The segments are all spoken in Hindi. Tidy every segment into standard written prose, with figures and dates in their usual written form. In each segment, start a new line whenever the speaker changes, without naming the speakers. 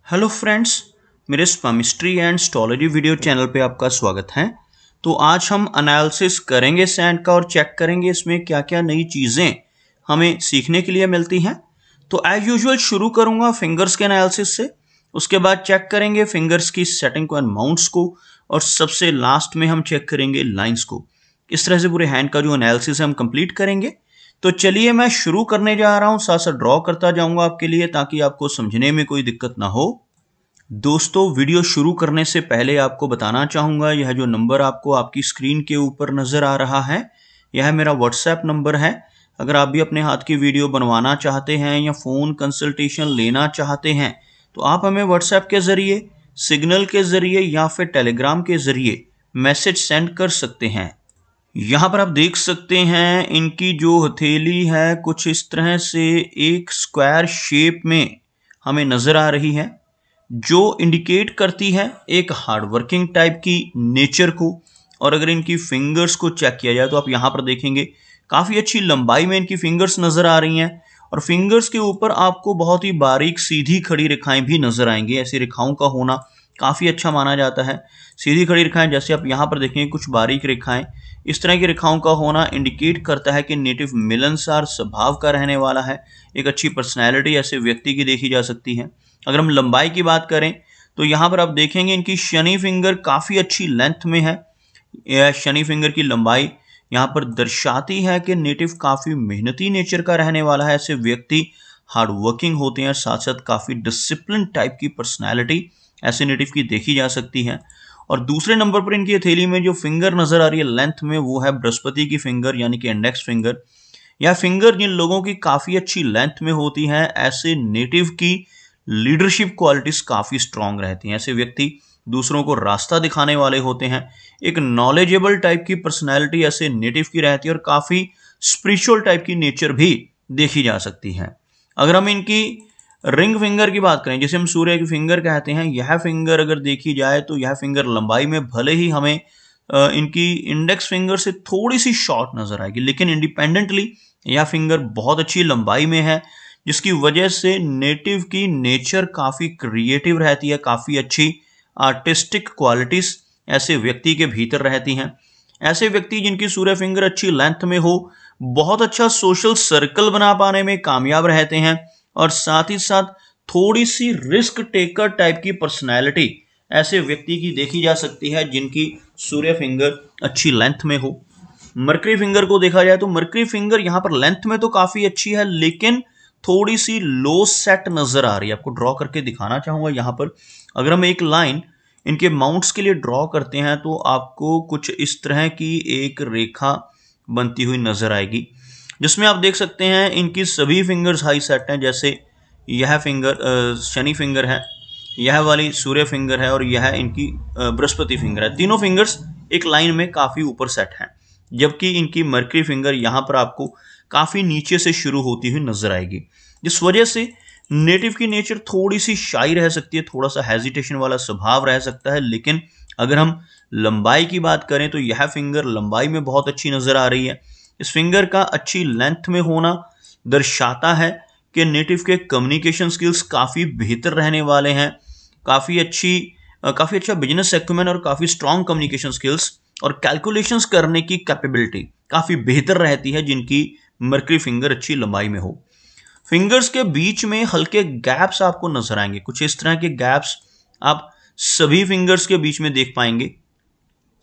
हेलो फ्रेंड्स, मेरे स्पामिस्ट्री एंड एस्ट्रोलॉजी वीडियो चैनल पे आपका स्वागत है। तो आज हम एनालिसिस करेंगे सैंड का और चेक करेंगे इसमें क्या क्या नई चीज़ें हमें सीखने के लिए मिलती हैं। तो एज यूजुअल शुरू करूंगा फिंगर्स के एनालिसिस से, उसके बाद चेक करेंगे फिंगर्स की सेटिंग को एंड माउंट्स को, और सबसे लास्ट में हम चेक करेंगे लाइन्स को। इस तरह से पूरे हैंड का जो एनालिसिस है हम कंप्लीट करेंगे। तो चलिए मैं शुरू करने जा रहा हूं, साथ साथ ड्रॉ करता जाऊंगा आपके लिए ताकि आपको समझने में कोई दिक्कत ना हो। दोस्तों, वीडियो शुरू करने से पहले आपको बताना चाहूँगा, यह जो नंबर आपको आपकी स्क्रीन के ऊपर नज़र आ रहा है, यह मेरा व्हाट्सएप नंबर है। अगर आप भी अपने हाथ की वीडियो बनवाना चाहते हैं या फ़ोन कंसल्टेशन लेना चाहते हैं तो आप हमें व्हाट्सएप के ज़रिए, सिग्नल के ज़रिए या फिर टेलीग्राम के ज़रिए मैसेज सेंड कर सकते हैं। यहाँ पर आप देख सकते हैं इनकी जो हथेली है कुछ इस तरह से एक स्क्वायर शेप में हमें नज़र आ रही है, जो इंडिकेट करती है एक हार्डवर्किंग टाइप की नेचर को। और अगर इनकी फिंगर्स को चेक किया जाए तो आप यहाँ पर देखेंगे काफ़ी अच्छी लंबाई में इनकी फिंगर्स नज़र आ रही हैं, और फिंगर्स के ऊपर आपको बहुत ही बारीक सीधी खड़ी रेखाएं भी नज़र आएंगी। ऐसी रेखाओं का होना काफ़ी अच्छा माना जाता है। सीधी खड़ी रेखाएं जैसे आप यहाँ पर देखेंगे कुछ बारीक रेखाएं, इस तरह की रेखाओं का होना इंडिकेट करता है कि नेटिव मिलनसार स्वभाव का रहने वाला है। एक अच्छी पर्सनैलिटी ऐसे व्यक्ति की देखी जा सकती है। अगर हम लंबाई की बात करें तो यहाँ पर आप देखेंगे इनकी शनि फिंगर काफ़ी अच्छी लेंथ में है। यह शनि फिंगर की लंबाई यहाँ पर दर्शाती है कि नेटिव काफ़ी मेहनती नेचर का रहने वाला है। ऐसे व्यक्ति हार्ड वर्किंग होते हैं, साथ साथ काफ़ी डिसिप्लिन टाइप की पर्सनैलिटी ऐसे नेटिव की देखी जा सकती है। और दूसरे नंबर पर इनकी हथेली में जो फिंगर नज़र आ रही है लेंथ में, वो है बृहस्पति की फिंगर यानी कि इंडेक्स फिंगर। यह फिंगर जिन लोगों की काफ़ी अच्छी लेंथ में होती है, ऐसे नेटिव की लीडरशिप क्वालिटीज़ काफ़ी स्ट्रांग रहती हैं। ऐसे व्यक्ति दूसरों को रास्ता दिखाने वाले होते हैं। एक नॉलेजेबल टाइप की पर्सनैलिटी ऐसे नेटिव की रहती है और काफ़ी स्पिरिचुअल टाइप की नेचर भी देखी जा सकती है। अगर हम इनकी रिंग फिंगर की बात करें, जिसे हम सूर्य की फिंगर कहते हैं, यह फिंगर अगर देखी जाए तो यह फिंगर लंबाई में भले ही हमें इनकी इंडेक्स फिंगर से थोड़ी सी शॉर्ट नज़र आएगी, लेकिन इंडिपेंडेंटली यह फिंगर बहुत अच्छी लंबाई में है, जिसकी वजह से नेटिव की नेचर काफ़ी क्रिएटिव रहती है। काफ़ी अच्छी आर्टिस्टिक क्वालिटीज़ ऐसे व्यक्ति के भीतर रहती हैं। ऐसे व्यक्ति जिनकी सूर्य फिंगर अच्छी लेंथ में हो, बहुत अच्छा सोशल सर्कल बना पाने में कामयाब रहते हैं, और साथ ही साथ थोड़ी सी रिस्क टेकर टाइप की पर्सनैलिटी ऐसे व्यक्ति की देखी जा सकती है जिनकी सूर्य फिंगर अच्छी लेंथ में हो। मरकरी फिंगर को देखा जाए तो मरकरी फिंगर यहाँ पर लेंथ में तो काफ़ी अच्छी है, लेकिन थोड़ी सी लो सेट नज़र आ रही है। आपको ड्रॉ करके दिखाना चाहूँगा यहाँ पर। अगर हम एक लाइन इनके माउंट्स के लिए ड्रॉ करते हैं तो आपको कुछ इस तरह की एक रेखा बनती हुई नज़र आएगी, जिसमें आप देख सकते हैं इनकी सभी फिंगर्स हाई सेट हैं। जैसे यह फिंगर शनि फिंगर है, यह वाली सूर्य फिंगर है, और यह इनकी बृहस्पति फिंगर है। तीनों फिंगर्स एक लाइन में काफ़ी ऊपर सेट हैं, जबकि इनकी मरकरी फिंगर यहाँ पर आपको काफ़ी नीचे से शुरू होती हुई नजर आएगी, जिस वजह से नेटिव की नेचर थोड़ी सी शाई रह सकती है, थोड़ा सा हेजिटेशन वाला स्वभाव रह सकता है। लेकिन अगर हम लंबाई की बात करें तो यह फिंगर लंबाई में बहुत अच्छी नज़र आ रही है। इस फिंगर का अच्छी लेंथ में होना दर्शाता है कि नेटिव के कम्युनिकेशन स्किल्स काफ़ी बेहतर रहने वाले हैं। काफ़ी अच्छा बिजनेस एक्यूमेन और काफ़ी स्ट्रांग कम्युनिकेशन स्किल्स और कैलकुलेशंस करने की कैपेबिलिटी काफ़ी बेहतर रहती है जिनकी मरकरी फिंगर अच्छी लंबाई में हो। फिंगर्स के बीच में हल्के गैप्स आपको नजर आएंगे। कुछ इस तरह के गैप्स आप सभी फिंगर्स के बीच में देख पाएंगे।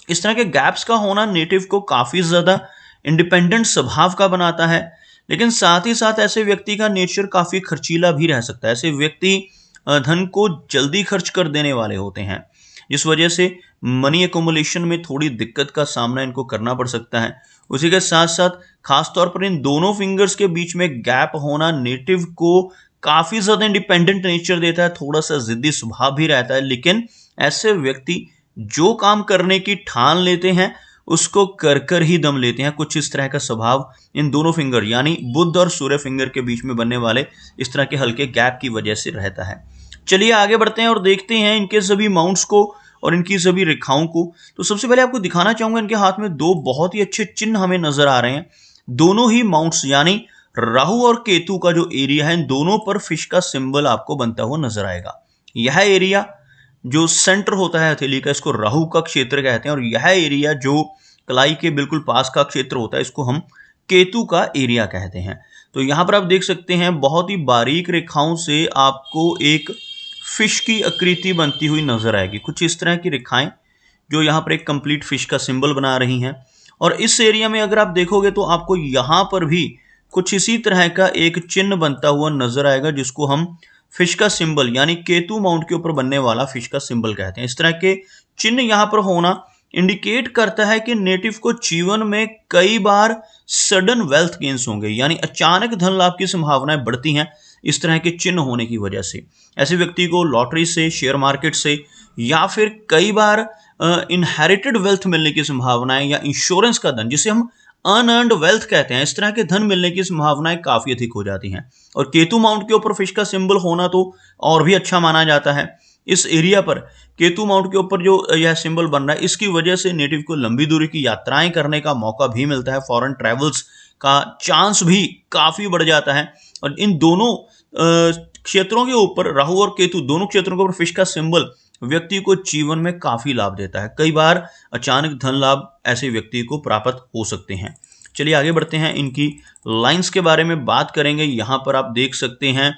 इस तरह के गैप्स का होना नेटिव को काफ़ी ज़्यादा इंडिपेंडेंट स्वभाव का बनाता है, लेकिन साथ ही साथ ऐसे व्यक्ति का नेचर काफ़ी खर्चीला भी रह सकता है। ऐसे व्यक्ति धन को जल्दी खर्च कर देने वाले होते हैं, जिस वजह से मनी एकोमुलेशन में थोड़ी दिक्कत का सामना इनको करना पड़ सकता है। उसी के साथ साथ खासतौर पर इन दोनों फिंगर्स के बीच में गैप होना नेटिव को काफ़ी ज़्यादा इंडिपेंडेंट नेचर देता है। थोड़ा सा जिद्दी स्वभाव भी रहता है, लेकिन ऐसे व्यक्ति जो काम करने की ठान लेते हैं उसको कर कर ही दम लेते हैं। कुछ इस तरह का स्वभाव इन दोनों फिंगर यानी बुध और सूर्य फिंगर के बीच में बनने वाले इस तरह के हल्के गैप की वजह से रहता है। चलिए आगे बढ़ते हैं और देखते हैं इनके सभी माउंट्स को और इनकी सभी रेखाओं को। तो सबसे पहले आपको दिखाना चाहूंगा, इनके हाथ में दो बहुत ही अच्छे चिन्ह हमें नजर आ रहे हैं। दोनों ही माउंट्स यानी राहु और केतु का जो एरिया है, इन दोनों पर फिश का सिंबल आपको बनता हुआ नजर आएगा। यह एरिया जो सेंटर होता है हथेली का, इसको राहु का क्षेत्र कहते हैं, और यह एरिया जो कलाई के बिल्कुल पास का क्षेत्र होता है, इसको हम केतु का एरिया कहते हैं। तो यहां पर आप देख सकते हैं बहुत ही बारीक रेखाओं से आपको एक फिश की आकृति बनती हुई नजर आएगी। कुछ इस तरह की रेखाएं जो यहाँ पर एक कंप्लीट फिश का सिंबल बना रही हैं। और इस एरिया में अगर आप देखोगे तो आपको यहाँ पर भी कुछ इसी तरह का एक चिन्ह बनता हुआ नजर आएगा, जिसको हम फिश का सिंबल यानी केतु माउंट के ऊपर बनने वाला फिश का सिंबल कहते हैं। इस तरह के चिन्ह यहाँ पर होना इंडिकेट करता है कि नेटिव को जीवन में कई बार सडन वेल्थ गेन्स होंगे, यानी अचानक धन लाभ की संभावनाएं बढ़ती हैं इस तरह के चिन्ह होने की वजह से। ऐसे व्यक्ति को लॉटरी से, शेयर मार्केट से, या फिर कई बार इनहेरिटेड वेल्थ मिलने की संभावनाएं, या इंश्योरेंस का धन जिसे हम अनअर्न्ड वेल्थ कहते हैं, इस तरह के धन मिलने की संभावनाएं काफी अधिक हो जाती हैं। और केतु माउंट के ऊपर फिश का सिंबल होना तो और भी अच्छा माना जाता है। इस एरिया पर केतु माउंट के ऊपर जो यह सिंबल बन रहा है, इसकी वजह से नेटिव को लंबी दूरी की यात्राएं करने का मौका भी मिलता है, फॉरेन ट्रेवल्स का चांस भी काफी बढ़ जाता है। और इन दोनों क्षेत्रों के ऊपर, राहु और केतु दोनों क्षेत्रों के ऊपर फिश का सिंबल व्यक्ति को जीवन में काफी लाभ देता है। कई बार अचानक धन लाभ ऐसे व्यक्ति को प्राप्त हो सकते हैं। चलिए आगे बढ़ते हैं, इनकी लाइंस के बारे में बात करेंगे। यहां पर आप देख सकते हैं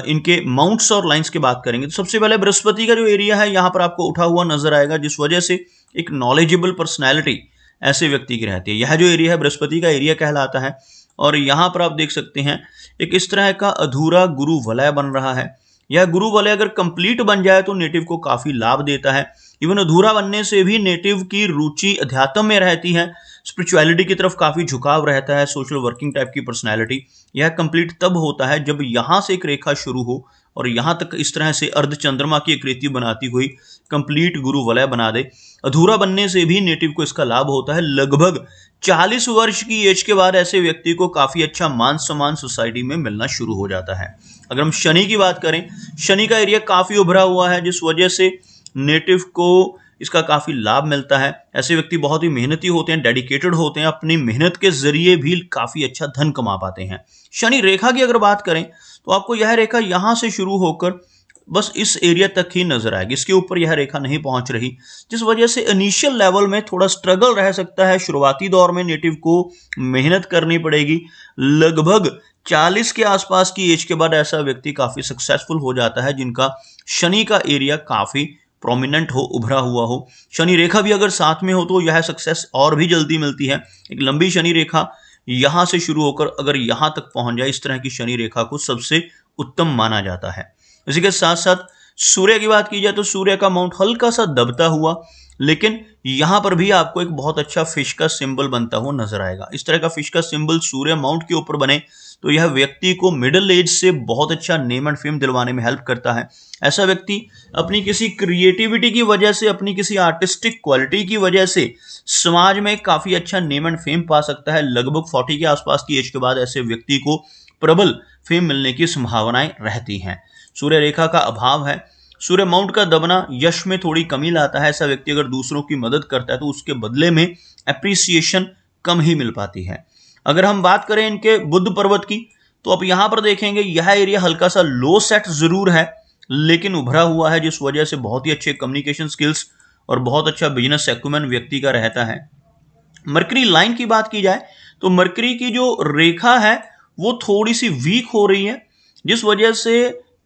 इनके माउंट्स और लाइंस की बात करेंगे तो सबसे पहले बृहस्पति का जो एरिया है यहां पर आपको उठा हुआ नजर आएगा, जिस वजह से एक नॉलेजेबल पर्सनैलिटी ऐसे व्यक्ति की रहती है। यह जो एरिया है बृहस्पति का एरिया कहलाता है। और यहां पर आप देख सकते हैं एक इस तरह का अधूरा गुरु वलय बन रहा है। यह गुरु वलय अगर कंप्लीट बन जाए तो नेटिव को काफी लाभ देता है। इवन अधूरा बनने से भी नेटिव की रुचि अध्यात्म में रहती है, स्पिरिचुअलिटी की तरफ काफी झुकाव रहता है, सोशल वर्किंग टाइप की पर्सनैलिटी। यह कंप्लीट तब होता है जब यहां से एक रेखा शुरू हो और यहां तक इस तरह से अर्ध चंद्रमा की आकृति बनाती हुई कंप्लीट गुरु वलय बना दे। अधूरा बनने से भी नेटिव को इसका लाभ होता है। लगभग 40 वर्ष की एज के बाद ऐसे व्यक्ति को काफी अच्छा मान सम्मान सोसाइटी में मिलना शुरू हो जाता है। अगर हम शनि की बात करें, शनि का एरिया काफी उभरा हुआ है, जिस वजह से नेटिव को इसका काफी लाभ मिलता है। ऐसे व्यक्ति बहुत ही मेहनती होते हैं, डेडिकेटेड होते हैं, अपनी मेहनत के जरिए भी काफी अच्छा धन कमा पाते हैं। शनि रेखा की अगर बात करें तो आपको यह रेखा यहां से शुरू होकर बस इस एरिया तक ही नजर आएगी, इसके ऊपर यह रेखा नहीं पहुंच रही, जिस वजह से इनिशियल लेवल में थोड़ा स्ट्रगल रह सकता है। शुरुआती दौर में नेटिव को मेहनत करनी पड़ेगी। लगभग 40 के आसपास की एज के बाद ऐसा व्यक्ति काफी सक्सेसफुल हो जाता है, जिनका शनि का एरिया काफी प्रोमिनेंट हो, उभरा हुआ हो। शनि रेखा भी अगर साथ में हो तो यह सक्सेस और भी जल्दी मिलती है। एक लंबी शनि रेखा यहां से शुरू होकर अगर यहां तक पहुंच जाए, इस तरह की शनि रेखा को सबसे उत्तम माना जाता है। इसी के साथ साथ सूर्य की बात की जाए तो सूर्य का माउंट हल्का सा दबता हुआ, लेकिन यहां पर भी आपको एक बहुत अच्छा फिश का सिंबल बनता हुआ नजर आएगा। इस तरह का फिश का सिंबल सूर्य माउंट के ऊपर बने तो यह व्यक्ति को मिडिल एज से बहुत अच्छा नेम एंड फेम दिलवाने में हेल्प करता है। ऐसा व्यक्ति अपनी किसी क्रिएटिविटी की वजह से, अपनी किसी आर्टिस्टिक क्वालिटी की वजह से समाज में काफी अच्छा नेम एंड फेम पा सकता है। लगभग 40 के आसपास की एज के बाद ऐसे व्यक्ति को प्रबल फेम मिलने की संभावनाएं रहती हैं। सूर्य रेखा का अभाव है, सूर्य माउंट का दबना यश में थोड़ी कमी लाता है। ऐसा व्यक्ति अगर दूसरों की मदद करता है तो उसके बदले में एप्रिसिएशन कम ही मिल पाती है। अगर हम बात करें इनके बुध पर्वत की तो आप यहां पर देखेंगे यह एरिया हल्का सा लो सेट जरूर है, लेकिन उभरा हुआ है, जिस वजह से बहुत ही अच्छे कम्युनिकेशन स्किल्स और बहुत अच्छा बिजनेस एक्यूमेन व्यक्ति का रहता है। मरकरी लाइन की बात की जाए तो मरकरी की जो रेखा है वो थोड़ी सी वीक हो रही है, जिस वजह से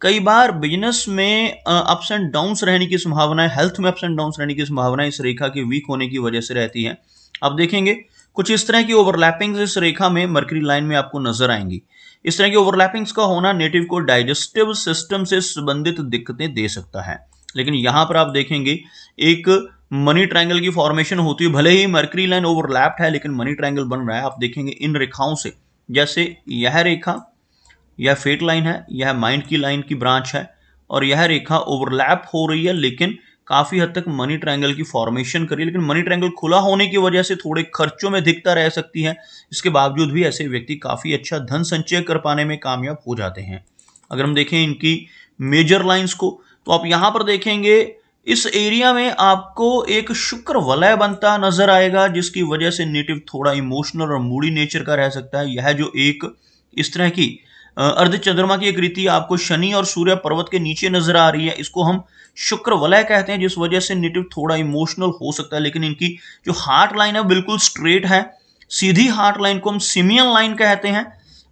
कई बार बिजनेस में अप्स एंड डाउन्स रहने की संभावना है, हेल्थ में अप्स एंड डाउन्स रहने की संभावना इस रेखा के वीक होने की वजह से रहती है। आप देखेंगे कुछ इस तरह की ओवरलैपिंग्स इस रेखा में मरकरी लाइन में आपको नजर आएंगी। इस तरह की ओवरलैपिंग्स का होना नेटिव को डाइजेस्टिव सिस्टम से संबंधित दिक्कतें दे सकता है। लेकिन यहां पर आप देखेंगे एक मनी ट्रायंगल की फॉर्मेशन होती है, भले ही मरकरी लाइन ओवरलैप्ड है लेकिन मनी ट्रायंगल बन रहा है। आप देखेंगे इन रेखाओं से, जैसे यह रेखा, यह फेट लाइन है, यह माइंड की लाइन की ब्रांच है, और यह रेखा ओवरलैप हो रही है लेकिन काफी हद तक मनी ट्रायंगल की फॉर्मेशन करी। लेकिन मनी ट्रायंगल खुला होने की वजह से थोड़े खर्चों में दिक्कत रह सकती है। इसके बावजूद भी ऐसे व्यक्ति काफी अच्छा धन संचय कर पाने में कामयाब हो जाते हैं। अगर हम देखें इनकी मेजर लाइंस को तो आप यहां पर देखेंगे इस एरिया में आपको एक शुक्र वलय बनता नजर आएगा, जिसकी वजह से नेटिव थोड़ा इमोशनल और मूडी नेचर का रह सकता है। यह जो एक इस तरह की अर्ध चंद्रमा की एक रीति आपको शनि और सूर्य पर्वत के नीचे नजर आ रही है। इसको हम शुक्र वलय कहते हैं, जिस वजह से नेटिव थोड़ा इमोशनल हो सकता है, लेकिन इनकी जो हार्ट लाइन है बिल्कुल स्ट्रेट है। सीधी हार्ट लाइन को हम सिमियन लाइन कहते हैं।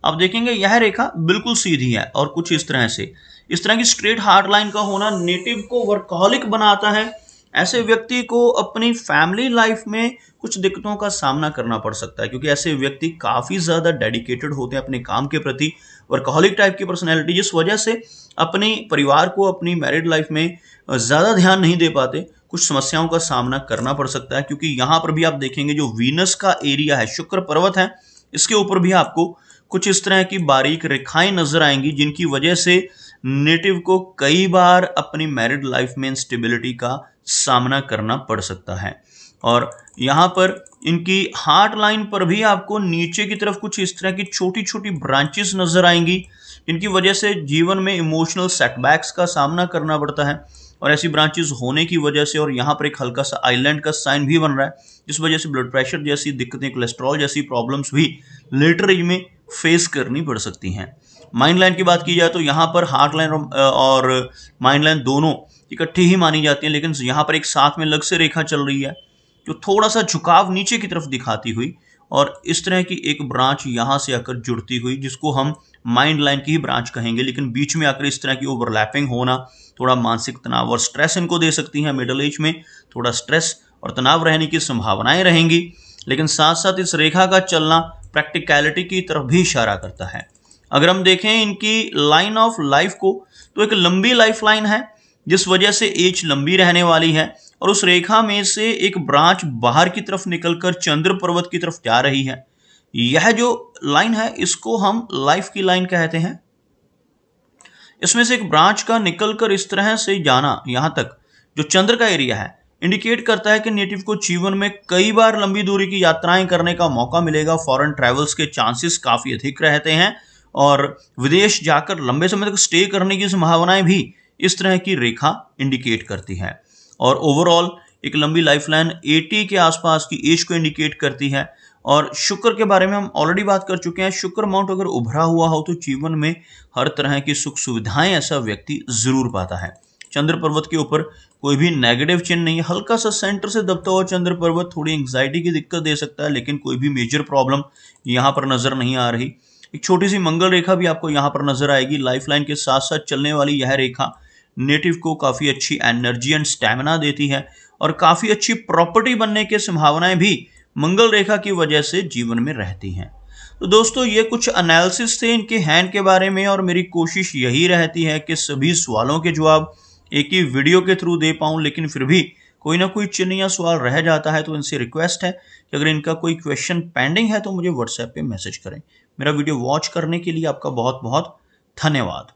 आप देखेंगे यह रेखा बिल्कुल सीधी है और कुछ इस तरह से, इस तरह की स्ट्रेट हार्ट लाइन का होना नेटिव को वर्कहोलिक बनाता है। ऐसे व्यक्ति को अपनी फैमिली लाइफ में कुछ दिक्कतों का सामना करना पड़ सकता है, क्योंकि ऐसे व्यक्ति काफी ज्यादा डेडिकेटेड होते हैं अपने काम के प्रति, वर्कहोलिक टाइप की पर्सनैलिटी, जिस वजह से अपने परिवार को अपनी मैरिड लाइफ में ज्यादा ध्यान नहीं दे पाते, कुछ समस्याओं का सामना करना पड़ सकता है। क्योंकि यहाँ पर भी आप देखेंगे जो वीनस का एरिया है, शुक्र पर्वत है, इसके ऊपर भी आपको कुछ इस तरह की बारीक रेखाएं नजर आएंगी, जिनकी वजह से नेटिव को कई बार अपनी मैरिड लाइफ में इंस्टेबिलिटी का सामना करना पड़ सकता है। और यहाँ पर इनकी हार्ट लाइन पर भी आपको नीचे की तरफ कुछ इस तरह की छोटी छोटी ब्रांचेस नजर आएंगी, जिनकी वजह से जीवन में इमोशनल सेटबैक्स का सामना करना पड़ता है। और ऐसी ब्रांचेस होने की वजह से, और यहाँ पर एक हल्का सा आइलैंड का साइन भी बन रहा है, जिस वजह से ब्लड प्रेशर जैसी दिक्कतें, कोलेस्ट्रॉल जैसी प्रॉब्लम्स भी लेटर एज में फेस करनी पड़ सकती हैं। माइंड लाइन की बात की जाए तो यहाँ पर हार्ट लाइन और माइंड लाइन दोनों इकट्ठी ही मानी जाती हैं, लेकिन यहाँ पर एक साथ में लग से रेखा चल रही है जो थोड़ा सा झुकाव नीचे की तरफ दिखाती हुई, और इस तरह की एक ब्रांच यहाँ से आकर जुड़ती हुई, जिसको हम माइंड लाइन की ही ब्रांच कहेंगे, लेकिन बीच में आकर इस तरह की ओवरलैपिंग होना थोड़ा मानसिक तनाव और स्ट्रेस इनको दे सकती है। मिडिल एज में थोड़ा स्ट्रेस और तनाव रहने की संभावनाएं रहेंगी, लेकिन साथ साथ इस रेखा का चलना प्रैक्टिकलिटी की तरफ भी इशारा करता है। अगर हम देखें इनकी लाइन ऑफ लाइफ को, तो एक लंबी लाइफ लाइन है, जिस वजह से एज लंबी रहने वाली है, और उस रेखा में से एक ब्रांच बाहर की तरफ निकलकर चंद्र पर्वत की तरफ जा रही है। यह जो लाइन है इसको हम लाइफ की लाइन कहते हैं। इसमें से एक ब्रांच का निकलकर इस तरह से जाना यहां तक जो चंद्र का एरिया है, इंडिकेट करता है कि नेटिव को जीवन में कई बार लंबी दूरी की यात्राएं करने का मौका मिलेगा। फॉरेन ट्रैवल्स के चांसेस काफी अधिक रहते हैं, और विदेश जाकर लंबे समय तक स्टे करने की संभावनाएं भी इस तरह की रेखा इंडिकेट करती है। और ओवरऑल एक लंबी लाइफलाइन 80 के आसपास की एज को इंडिकेट करती है। और शुक्र के बारे में हम ऑलरेडी बात कर चुके हैं। शुक्र माउंट अगर उभरा हुआ हो तो जीवन में हर तरह की सुख सुविधाएं ऐसा व्यक्ति जरूर पाता है। चंद्र पर्वत के ऊपर कोई भी नेगेटिव चिन्ह नहीं है। हल्का सा सेंटर से दबता हुआ चंद्र पर्वत थोड़ी एंग्जाइटी की दिक्कत दे सकता है, लेकिन कोई भी मेजर प्रॉब्लम यहाँ पर नजर नहीं आ रही। एक छोटी सी मंगल रेखा भी आपको यहाँ पर नजर आएगी। लाइफलाइन के साथ साथ चलने वाली यह रेखा नेटिव को काफी अच्छी एनर्जी एंड स्टैमिना देती है, और काफी अच्छी प्रॉपर्टी बनने की संभावनाएं भी मंगल रेखा की वजह से जीवन में रहती हैं। तो दोस्तों ये कुछ एनालिसिस थे इनके हैंड के बारे में, और मेरी कोशिश यही रहती है कि सभी सवालों के जवाब एक ही वीडियो के थ्रू दे पाऊं, लेकिन फिर भी कोई ना कोई चिन्ह या सवाल रह जाता है, तो इनसे रिक्वेस्ट है कि अगर इनका कोई क्वेश्चन पेंडिंग है तो मुझे व्हाट्सएप पे मैसेज करें। मेरा वीडियो वॉच करने के लिए आपका बहुत बहुत धन्यवाद।